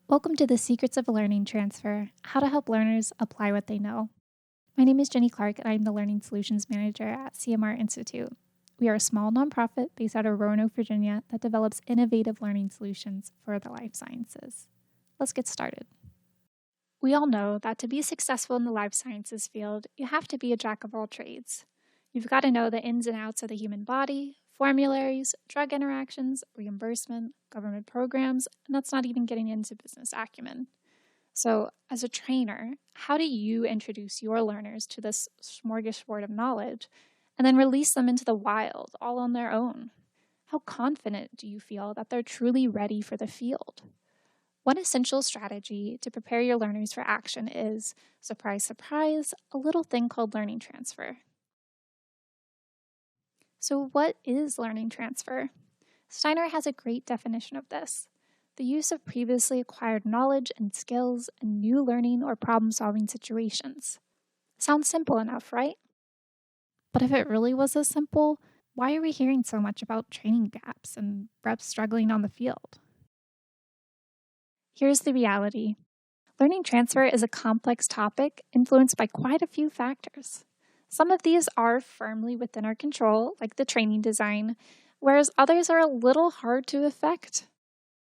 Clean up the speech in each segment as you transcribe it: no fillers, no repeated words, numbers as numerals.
Welcome to the Secrets of Learning Transfer, how to help learners apply what they know. My name is Jenny Clark, and I'm the Learning Solutions Manager at CMR Institute. We are a small nonprofit based out of Roanoke, Virginia that develops innovative learning solutions for the life sciences. Let's get started. We all know that to be successful in the life sciences field, you have to be a jack of all trades. You've got to know the ins and outs of the human body, formularies, drug interactions, reimbursement, government programs, and that's not even getting into business acumen. So, as a trainer, how do you introduce your learners to this smorgasbord of knowledge and then release them into the wild all on their own? How confident do you feel that they're truly ready for the field? One essential strategy to prepare your learners for action is, surprise, surprise, a little thing called learning transfer. So, what is learning transfer? Steiner has a great definition of this: the use of previously acquired knowledge and skills in new learning or problem-solving situations. Sounds simple enough, right? But if it really was this simple, why are we hearing so much about training gaps and reps struggling on the field? Here's the reality. Learning transfer is a complex topic influenced by quite a few factors. Some of these are firmly within our control, like the training design, whereas others are a little hard to affect.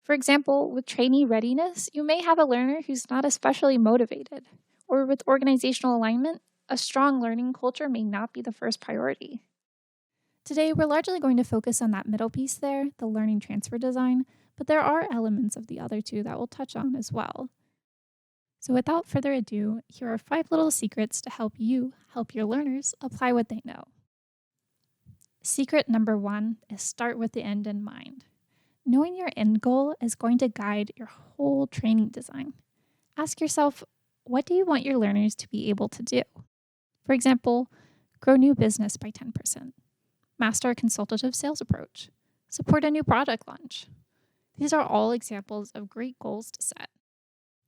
For example, with trainee readiness, you may have a learner who's not especially motivated, or with organizational alignment, a strong learning culture may not be the first priority. Today, we're largely going to focus on that middle piece there, the learning transfer design, but there are elements of the other two that we'll touch on as well. So without further ado, here are 5 little secrets to help you help your learners apply what they know. Secret number 1 is start with the end in mind. Knowing your end goal is going to guide your whole training design. Ask yourself, what do you want your learners to be able to do? For example, grow new business by 10%, master a consultative sales approach, support a new product launch. These are all examples of great goals to set.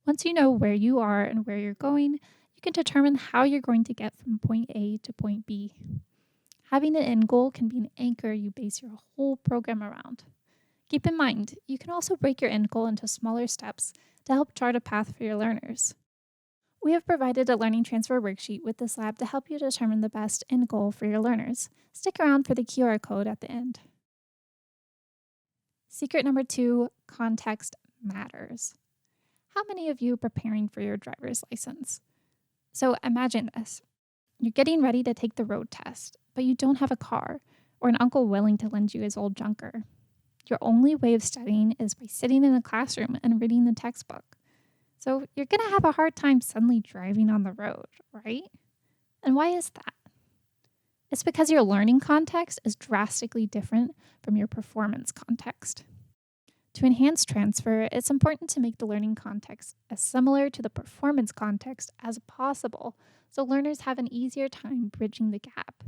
Once you know where you are and where you're going, you can determine how you're going to get from point A to point B. Having an end goal can be an anchor you base your whole program around. Keep in mind, you can also break your end goal into smaller steps to help chart a path for your learners. We have provided a learning transfer worksheet with this lab to help you determine the best end goal for your learners. Stick around for the QR code at the end. Secret number 2, context matters. How many of you are preparing for your driver's license? So imagine this. You're getting ready to take the road test, but you don't have a car or an uncle willing to lend you his old junker. Your only way of studying is by sitting in a classroom and reading the textbook. So you're going to have a hard time suddenly driving on the road, right? And why is that? It's because your learning context is drastically different from your performance context. To enhance transfer, it's important to make the learning context as similar to the performance context as possible, so learners have an easier time bridging the gap.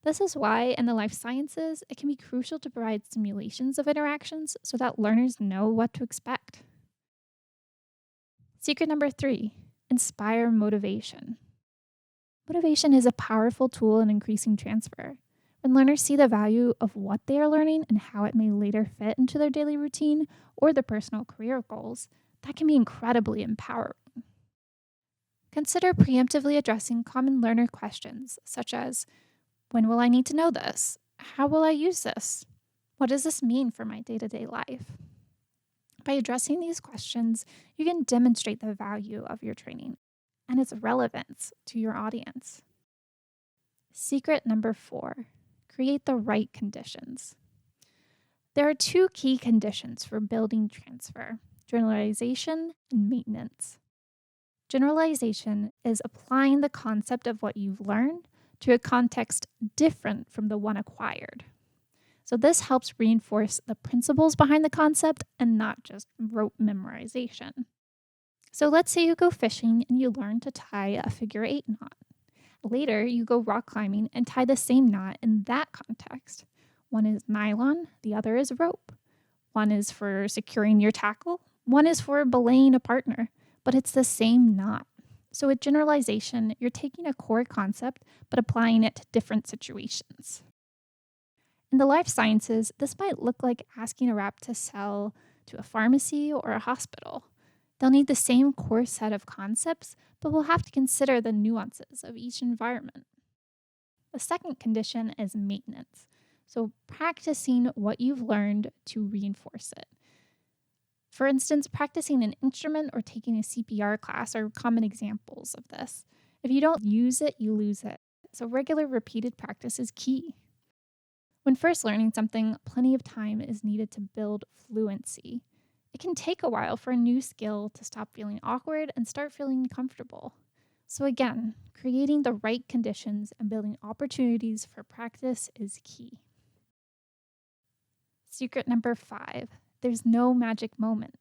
This is why, in the life sciences, it can be crucial to provide simulations of interactions so that learners know what to expect. Secret number 3, inspire motivation. Motivation is a powerful tool in increasing transfer. When learners see the value of what they are learning and how it may later fit into their daily routine or their personal career goals, that can be incredibly empowering. Consider preemptively addressing common learner questions, such as, when will I need to know this? How will I use this? What does this mean for my day-to-day life? By addressing these questions, you can demonstrate the value of your training and its relevance to your audience. Secret number 4, create the right conditions. There are 2 key conditions for building transfer: generalization and maintenance. Generalization is applying the concept of what you've learned to a context different from the one acquired. So this helps reinforce the principles behind the concept and not just rote memorization. So let's say you go fishing and you learn to tie a figure 8 knot. Later, you go rock climbing and tie the same knot in that context. One is nylon, the other is rope. One is for securing your tackle, one is for belaying a partner, but it's the same knot. So with generalization, you're taking a core concept but applying it to different situations. In the life sciences, this might look like asking a rep to sell to a pharmacy or a hospital. They'll need the same core set of concepts, but will have to consider the nuances of each environment. The second condition is maintenance. So, practicing what you've learned to reinforce it. For instance, practicing an instrument or taking a CPR class are common examples of this. If you don't use it, you lose it. So, regular repeated practice is key. When first learning something, plenty of time is needed to build fluency. It can take a while for a new skill to stop feeling awkward and start feeling comfortable. So, again, creating the right conditions and building opportunities for practice is key. Secret number 5, there's no magic moment.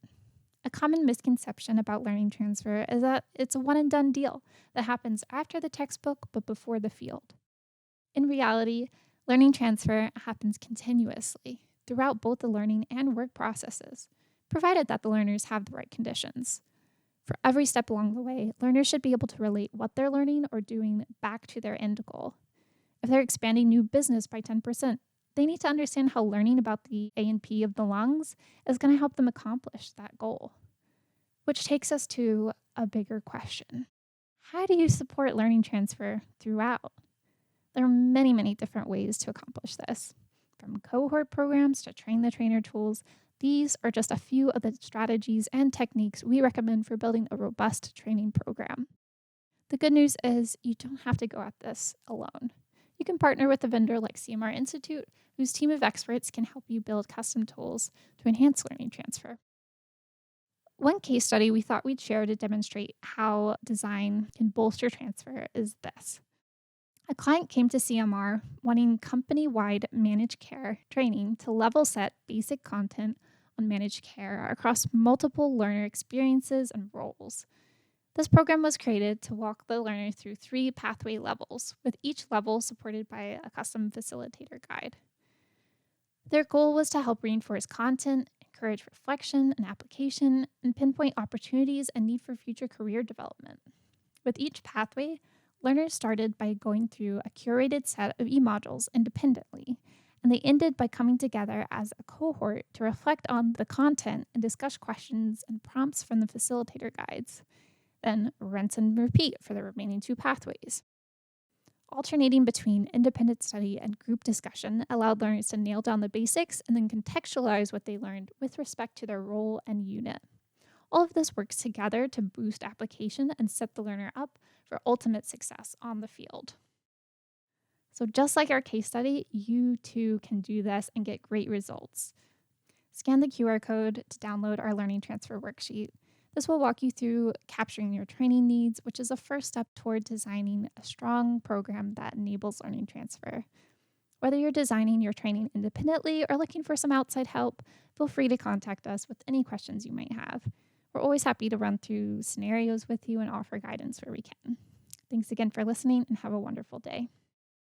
A common misconception about learning transfer is that it's a one and done deal that happens after the textbook but before the field. In reality, learning transfer happens continuously throughout both the learning and work processes, provided that the learners have the right conditions. For every step along the way, learners should be able to relate what they're learning or doing back to their end goal. If they're expanding new business by 10%, they need to understand how learning about the A&P of the lungs is going to help them accomplish that goal. Which takes us to a bigger question. How do you support learning transfer throughout? There are many, many different ways to accomplish this. From cohort programs to train-the-trainer tools, these are just a few of the strategies and techniques we recommend for building a robust training program. The good news is you don't have to go at this alone. You can partner with a vendor like CMR Institute, whose team of experts can help you build custom tools to enhance learning transfer. One case study we thought we'd share to demonstrate how design can bolster transfer is this. A client came to CMR wanting company-wide managed care training to level set basic content on managed care across multiple learner experiences and roles. This program was created to walk the learner through 3 pathway levels, with each level supported by a custom facilitator guide. Their goal was to help reinforce content, encourage reflection and application, and pinpoint opportunities and need for future career development. With each pathway, learners started by going through a curated set of e-modules independently, and they ended by coming together as a cohort to reflect on the content and discuss questions and prompts from the facilitator guides. Then rinse and repeat for the remaining 2 pathways. Alternating between independent study and group discussion allowed learners to nail down the basics and then contextualize what they learned with respect to their role and unit. All of this works together to boost application and set the learner up for ultimate success on the field. So just like our case study, you too can do this and get great results. Scan the QR code to download our learning transfer worksheet. This will walk you through capturing your training needs, which is a first step toward designing a strong program that enables learning transfer. Whether you're designing your training independently or looking for some outside help, feel free to contact us with any questions you might have. We're always happy to run through scenarios with you and offer guidance where we can. Thanks again for listening and have a wonderful day.